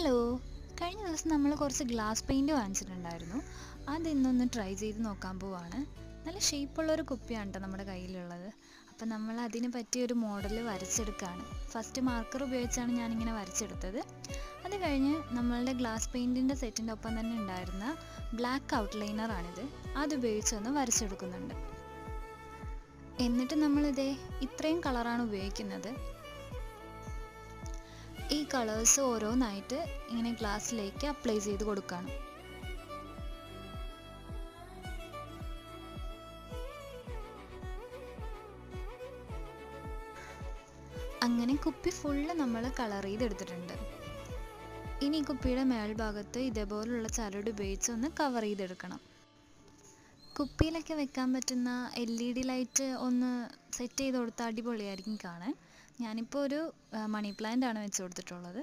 Hello. കഴിഞ്ഞ ദിവസം നമ്മൾ കുറച്ച് ഗ്ലാസ് പെയിൻറ് വാങ്ങിച്ചിട്ടുണ്ടായിരുന്നു. അതിന്നൊന്ന് ട്രൈ ചെയ്ത് നോക്കാൻ പോവാണ്. നല്ല ഷേപ്പുള്ളൊരു കുപ്പിയാണ് കേട്ടോ നമ്മുടെ കയ്യിലുള്ളത്. അപ്പം നമ്മൾ അതിന് പറ്റിയൊരു മോഡൽ വരച്ചെടുക്കുകയാണ്. ഫസ്റ്റ് മാർക്കർ ഉപയോഗിച്ചാണ് ഞാനിങ്ങനെ വരച്ചെടുത്തത്. അത് കഴിഞ്ഞ് നമ്മളുടെ ഗ്ലാസ് പെയിൻറ്റിൻ്റെ സെറ്റിൻ്റെ ഒപ്പം തന്നെ ഉണ്ടായിരുന്ന ബ്ലാക്ക് ഔട്ട്ലൈനറാണിത്. അതുപയോഗിച്ചൊന്ന് വരച്ചെടുക്കുന്നുണ്ട്. എന്നിട്ട് നമ്മളിതേ ഇത്രയും കളറാണ് ഉപയോഗിക്കുന്നത്. ഈ കളേഴ്സ് ഓരോന്നായിട്ട് ഇങ്ങനെ ഗ്ലാസ്സിലേക്ക് അപ്ലൈ ചെയ്ത് കൊടുക്കണം. അങ്ങനെ കുപ്പി ഫുള്ള് നമ്മൾ കളർ ചെയ്തെടുത്തിട്ടുണ്ട്. ഇനി ഈ കുപ്പിയുടെ മേൽഭാഗത്ത് ഇതേപോലുള്ള ചരട് ഉപയോഗിച്ച് ഒന്ന് കവർ ചെയ്തെടുക്കണം. കുപ്പിയിലൊക്കെ വെക്കാൻ പറ്റുന്ന LED ലൈറ്റ് ഒന്ന് സെറ്റ് ചെയ്ത് കൊടുത്താൽ അടിപൊളിയായിരിക്കും കാണാൻ. ഞാനിപ്പോൾ ഒരു മണി പ്ലാന്റ് ആണ് വെച്ച് കൊടുത്തിട്ടുള്ളത്.